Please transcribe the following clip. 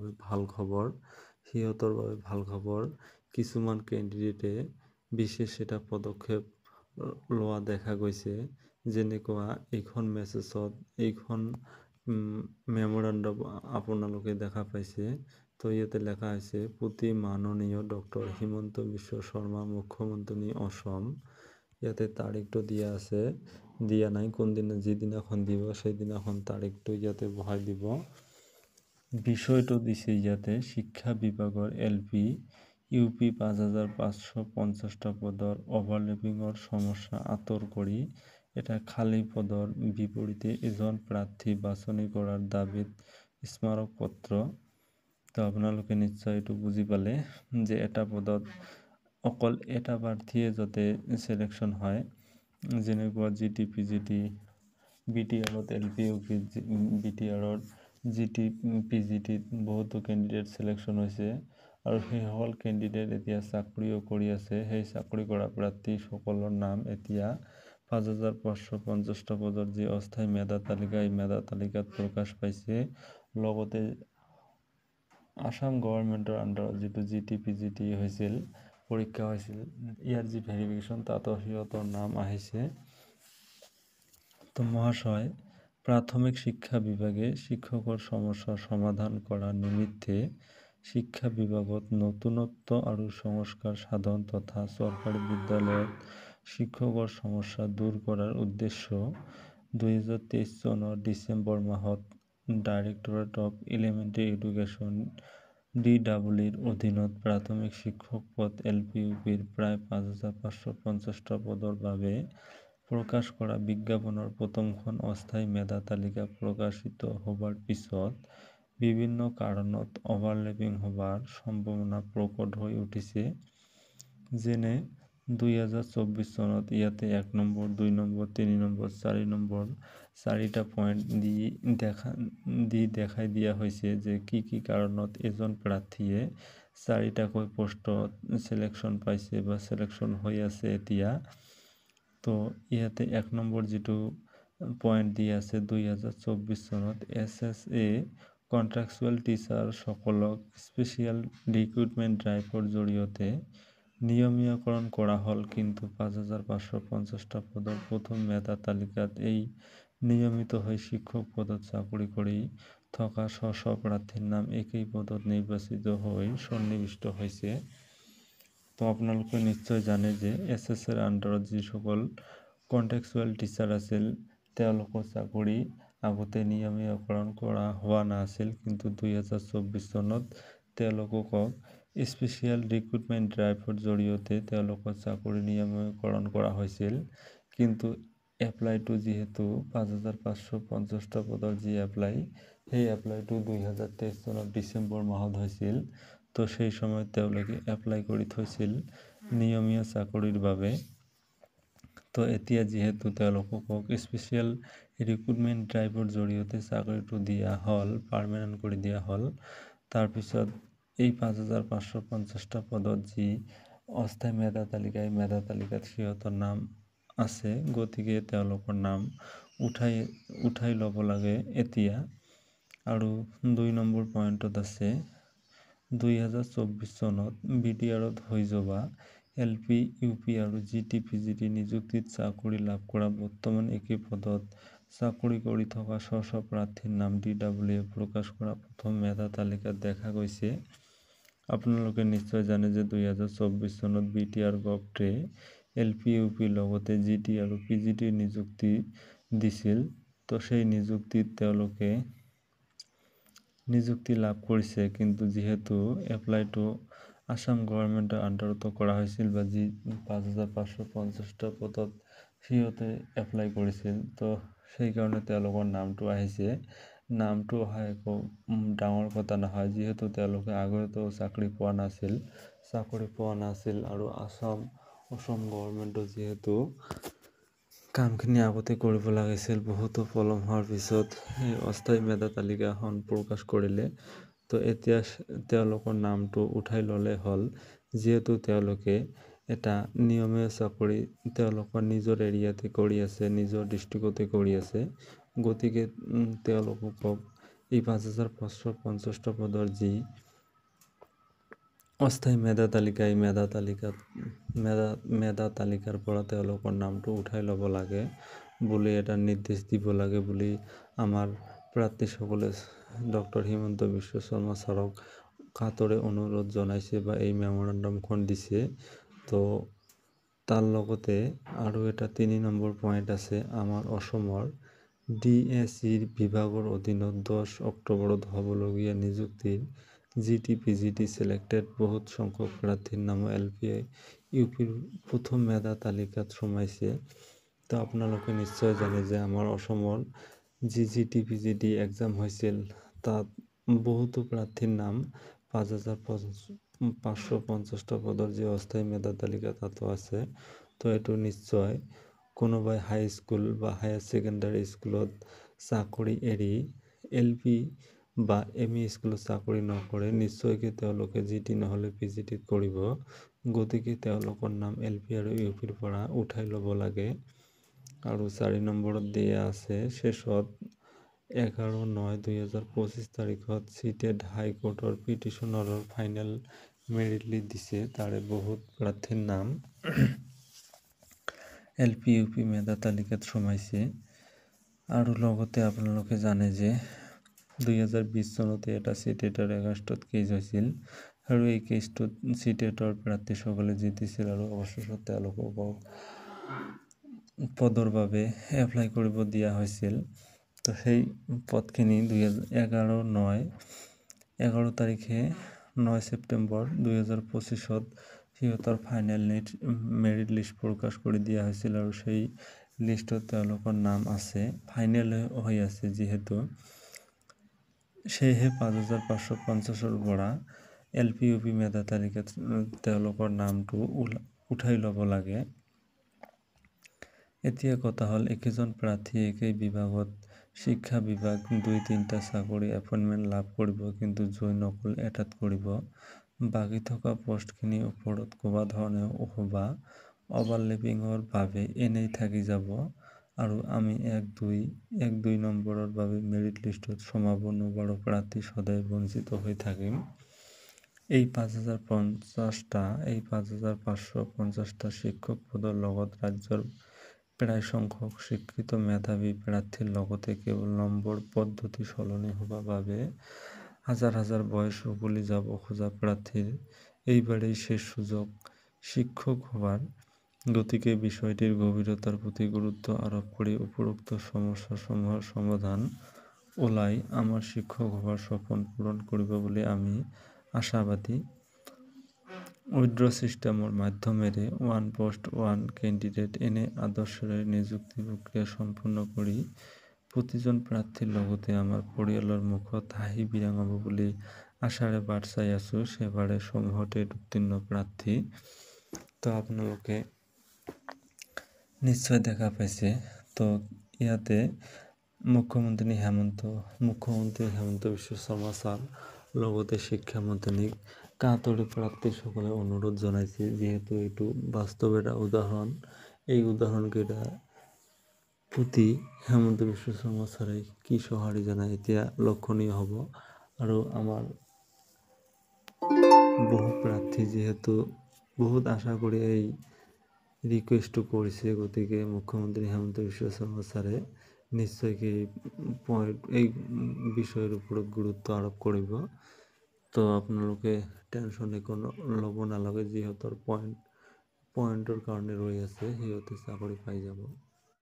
বাবে ভাল খবৰ কিছুমান কেণ্ডিডেটে বিশেষ এটা পদক্ষেপ লোৱা দেখা গৈছে যেনেকুৱা এইখন মেছেজত এইখন মেমোৰেণ্ডাম আপোনালোকে দেখা পাইছে তো ইয়াতে লেখা আছে প্ৰতি মাননীয় ডক্টৰ হিমন্ত বিশ্ব শৰ্মা মুখ্যমন্ত্ৰী অসম ইয়াতে তাৰিখটো দিয়া আছে দিয়া নাই কোনদিনা যিদিনাখন দিব সেইদিনাখন তাৰিখটো ইয়াতে বহাই দিব বিষয়টো দিছে ইয়াতে শিক্ষা বিভাগৰ এলপি ইউপি 5550টা পদৰ ওভাৰলেপিঙৰ সমস্যা আঁতৰ কৰি এটা খালী পদৰ বিপৰীতে এজন প্ৰাৰ্থী বাছনি কৰাৰ দাবীত স্মাৰক পত্ৰ তো আপোনালোকে নিশ্চয় এইটো বুজি পালে যে এটা পদত অকল এটা প্ৰাৰ্থীয়ে যাতে সিলেকশন হয় যেনেকুৱা জিটি পিজিটি বিটিআৰত এলপি ইউপি বিটিআৰত জিটি পিজিটিত বহুতো কেণ্ডিডেট সিলেকশন হৈছে আৰু সেইসকল কেণ্ডিডেট এতিয়া চাকৰিও কৰি আছে সেই চাকৰি কৰা প্ৰাৰ্থীসকলৰ নাম এতিয়া 5550টা পদৰ যি অস্থায়ী মেধা তালিকা এই মেধা তালিকাত প্ৰকাশ পাইছে লগতে আসাম গভৰ্ণমেণ্টৰ আণ্ডাৰত যিটো জিটি পিজিটি হৈছিল পৰীক্ষা হৈছিল ইয়াৰ যি ভেৰিফিকেশ্যন তাতো সিহঁতৰ নাম আহিছে তো মহাশয় প্ৰাথমিক শিক্ষা বিভাগে শিক্ষকৰ সমস্যা সমাধান কৰা নিমিত্তে শিক্ষা বিভাগত নতুনত্ব আৰু সংস্কাৰ সাধন তথা চৰকাৰী বিদ্যালয়ত শিক্ষকৰ সমস্যা দূৰ কৰাৰ উদ্দেশ্য 2023 চনৰ ডিচেম্বৰ মাহত ডাইৰেক্টৰেট অফ এলিমেণ্টাৰী এডুকেশ্যন DEEৰ অধীনত প্ৰাথমিক শিক্ষক পদ এলপি ইউপিৰ প্ৰায় 5550টা পদৰ বাবে প্ৰকাশ কৰা বিজ্ঞাপনৰ প্ৰথমখন অস্থায়ী মেধা তালিকা প্ৰকাশিত হোৱাৰ পিছত বিভিন্ন কাৰণত ওভাৰলেপিং হোৱাৰ সম্ভাৱনা প্ৰকট হৈ উঠিছে যেনে 2024 চনত ইয়াতে 1 নম্বৰ 2 নম্বৰ 3 নম্বৰ 4 নম্বৰ 4টা পইণ্ট দেখাই দিয়া হৈছে যে কি কাৰণত এজন প্ৰাৰ্থীয়ে 4টাকৈ পোষ্টত সিলেকশন পাইছে বা সিলেকশন হৈ আছে এতিয়া তো ইয়াতে 1 নম্বৰ যেটো পইণ্ট দি আছে 2024 চনত SSA কন্ট্ৰাকচুয়াল টিচাৰ সকলক স্পেশাল ৰিক্ৰুটমেন্ট ড্ৰাইভৰ জৰিয়তে নিয়মীয়কৰণ কৰা হল কিন্তু 5550টা পদৰ প্ৰথম মেধা তালিকাত এই নিয়মিত হৈ শিক্ষক পদত চাকৰি কৰি থকা স্ব প্ৰাৰ্থীৰ নাম একেই পদত নিৰ্বাচিত হৈ সন্নিৱিষ্ট হৈছে তো আপোনালোকে নিশ্চয় জানে যে SSAৰ আণ্ডাৰত যিসকল কন্ট্ৰাকচুয়াল টিচাৰ আছিল তেওঁলোকৰ চাকৰি আগতে নিয়মীয়কৰণ কৰা হোৱা নাছিল কিন্তু 2024 চনত তেওঁলোকক স্পেশাল ৰিক্ৰুটমেন্ট ড্ৰাইভৰ জৰিয়তে তেওঁলোকৰ চাকৰি নিয়মীয়কৰণ কৰা হৈছিল কিন্তু এপ্লাইটো যিহেতু 5550টা পদৰ যি এপ্লাই সেই এপ্লাইটো 2023 চনৰ ডিসেম্বৰ মাহত হৈছিল তো সেই সময়ত তেওঁলোকে এপ্লাই কৰি থৈছিল নিয়মীয়া চাকৰিৰ বাবে তো এতিয়া যেহেতু তেওঁলোকক স্পেশাল ৰিক্ৰুটমেন্ট ড্ৰাইভৰ জৰিয়তে চাকৰিটো দিয়া হল পাৰ্মানেন্ট কৰি দিয়া হল তাৰ পিছত এই 5550টা পদত যি অস্থায়ী মেধা তালিকা এই মেধা তালিকাত সিহঁতৰ নাম আছে গতিকে তেওঁলোকৰ নাম উঠাই ল'ব লাগে এতিয়া আৰু 2 নম্বৰ পইণ্টত আছে 2024 চনত বিটিআৰত হৈ যোৱা এলপি ইউপি আৰু জিটি পিজিটি নিযুক্তিত চাকৰি লাভ কৰা বৰ্তমান একে পদত চাকৰি কৰি থকা স্ব প্ৰাৰ্থীৰ নাম DEE প্ৰকাশ কৰা প্ৰথম মেধা তালিকাত দেখা গৈছে আপোনালোকে নিশ্চয় জানে যে 2024 চনত বিটিআৰ গভটে এলপি ইউপি লগতে জিটি আৰু পিজিটি নিযুক্তি দিছিল তো সেই নিযুক্তিত তেওঁলোকে নিযুক্তি লাভ কৰিছে কিন্তু যেহেতু এপ্লাইটো আসাম গভৰ্ণমেণ্টৰ আণ্ডাৰত কৰা হৈছিল বা যি 5550টা পদত সিহঁতে এপ্লাই কৰিছিল তো সেই কাৰণে তেওঁলোকৰ নামটো আহিছে নামটো অহা একো ডাঙৰ কথা নহয় যেহেতু তেওঁলোকে আগতেও চাকৰি পোৱা নাছিল আৰু অসম গভৰ্ণমেণ্টৰ যেহেতু কামখিনি আগতে কৰিব লাগিছিল বহুতো পলম হোৱাৰ পিছত এই অস্থায়ী মেধা তালিকাখন প্ৰকাশ কৰিলে তো এতিয়া তেওঁলোকৰ নামটো উঠাই ল'লে হল যেহেতু তেওঁলোকে এটা নিয়মীয়া চাকৰি তেওঁলোকৰ নিজৰ এৰিয়াতে কৰি আছে নিজৰ ডিস্ট্ৰিক্টতে কৰি আছে গতিকে তেওঁলোকক এই 5550টা পদৰ যি অস্থায়ী মেধা তালিকাৰ পৰা তেওঁলোকৰ নামটো উঠাই ল'ব লাগে বুলি এটা নিৰ্দেশ দিব লাগে বুলি আমাৰ প্ৰাৰ্থীসকলে ডক্টৰ হিমন্ত বিশ্ব শৰ্মা ছাৰক কাতৰে অনুৰোধ জনাইছে বা এই মেমৰেণ্ডামখন দিছে। তো তাৰ লগতে আৰু এটা 3 নম্বৰ পইণ্ট আছে, আমাৰ অসমৰ DSEৰ বিভাগৰ অধীনত 10 অক্টোবৰত হ'বলগীয়া নিযুক্তিৰ GT-PGT চিলেক্টেড বহুত সংখ্যক প্ৰাৰ্থীৰ নাম LP UPৰ প্ৰথম মেধা তালিকাত সোমাইছে। তো আপোনালোকে নিশ্চয় জানে যে আমাৰ অসমৰ যি GT-PGT এক্সাম হৈছিল তাত বহুতো প্ৰাৰ্থীৰ নাম 5550টা পদৰ যি অস্থায়ী মেধা তালিকা তাতো আছে। তো এইটো নিশ্চয় কোনোবাই হাই স্কুল বা হায়াৰ ছেকেণ্ডাৰী স্কুলত চাকৰি এৰি LP বা ME স্কুলত চাকৰি নকৰে, নিশ্চয়কৈ তেওঁলোকে GT নহ'লে PGT কৰিব। গতিকে তেওঁলোকৰ নাম LP আৰু UPৰ পৰা উঠাই ল'ব লাগে। আৰু 4 নম্বৰত দিয়া আছে, শেষত 11/9/2025 তাৰিখত চিটেড হাইকোৰ্টৰ পিটিশ্যনাৰৰ ফাইনেল মেৰিট লিষ্ট দিছে। তাৰে বহুত প্ৰাৰ্থীৰ নাম LP UP মেধা তালিকাত সোমাইছে। আৰু লগতে আপোনালোকে জানে যে 2020 চনতে এটা চিটেটৰ এগেইনষ্টত কেছ হৈছিল আৰু এই কেছটোত চিটেটৰ প্ৰাৰ্থীসকলে জিতিছিল আৰু অৱশেষত তেওঁলোকক পদৰ বাবে এপ্লাই কৰিব দিয়া হৈছিল। তো সেই পদখিনি 11 তাৰিখে 9 ছেপ্টেম্বৰ 2025ত সিহঁতৰ ফাইনেল মেৰিট লিষ্ট প্ৰকাশ কৰি দিয়া হৈছিল আৰু সেই লিষ্টত তেওঁলোকৰ নাম আছে, ফাইনেল হৈ আছে যিহেতু, সেয়েহে 5550ৰ পৰা LP UP মেধা তালিকাত তেওঁলোকৰ নামটো উঠাই ল'ব লাগে। এতিয়া কথা হ'ল, একেজন প্ৰাৰ্থীয়ে একেই বিভাগত শিক্ষা বিভাগ 2-3টা চাকৰি এপইণ্টমেণ্ট লাভ কৰিব, কিন্তু জইন অকল এটাত কৰিব। বাকী থকা পষ্টখিনি ওপৰত কোৱা ধৰণে অথবা অভাৰলেপিঙৰ বাবে এনেই থাকি যাব আৰু আমি 1-2 নম্বৰৰ বাবে মেৰিট লিষ্টত সোমাব নোৱাৰা প্ৰাৰ্থী সদায় বঞ্চিত হৈ থাকিম। এই 5550টা শিক্ষক পদৰ লগত ৰাজ্যৰ প্ৰায় সংখ্যক শিক্ষিত মেধাৱী প্ৰাৰ্থীৰ লগতে কেৱল নম্বৰ পদ্ধতি সলনি হোৱা বাবে হাজাৰ বয়স উকলি যাব খোজা প্ৰাৰ্থীৰ এইবাৰেই শেষ সুযোগ শিক্ষক হোৱাৰ। গতিকে বিষয়টিৰ গভীৰতাৰ প্ৰতি গুৰুত্ব আৰোপ কৰি উপৰোক্ত সমস্যাসমূহৰ সমাধান ওলাই আমাৰ শিক্ষক হোৱাৰ সপোন পূৰণ কৰিব বুলি আমি আশাবাদী। উইড্ৰ ছিষ্টেমৰ মাধ্যমেৰে 1 পোষ্ট 1 কেণ্ডিডেট এনে আদৰ্শৰে নিযুক্তি প্ৰক্ৰিয়া সম্পূৰ্ণ কৰি প্ৰতিজন প্ৰাৰ্থীৰ লগতে আমাৰ পৰিয়ালৰ মুখত হাঁহি বিৰাঙাব বুলি আশাৰে বাট চাই আছো সেবাৰে সমূহতে উত্তীৰ্ণ প্ৰাৰ্থী। তো আপোনালোকে নিশ্চয় দেখা পাইছে। তো ইয়াতে মুখ্যমন্ত্ৰী হেমন্ত বিশ্ব শৰ্মা ছাৰ লগতে শিক্ষামন্ত্ৰীক কাতৰি প্ৰাৰ্থীসকলে অনুৰোধ জনাইছে, যিহেতু এইটো বাস্তৱ এটা উদাহৰণ। এই উদাহৰণকেইটা প্ৰতি হেমন্ত বিশ্ব শৰ্মা ছাৰে কি সঁহাৰি জনায় এতিয়া লক্ষণীয় হ'ব। আৰু আমাৰ বহু প্ৰাৰ্থী যিহেতু বহুত আশা কৰি এই ৰিকুৱেষ্টটো কৰিছে, গতিকে মুখ্যমন্ত্ৰী হেমন্ত বিশ্ব শৰ্মা ছাৰে নিশ্চয়কৈ এই বিষয়ৰ ওপৰত গুৰুত্ব আৰোপ কৰিব। তো আপোনালোকে টেনশ্যন একো ল'ব নালাগে, যিহেতু পইণ্টৰ কাৰণে ৰৈ আছে, সিহঁতে চাকৰি পাই যাব।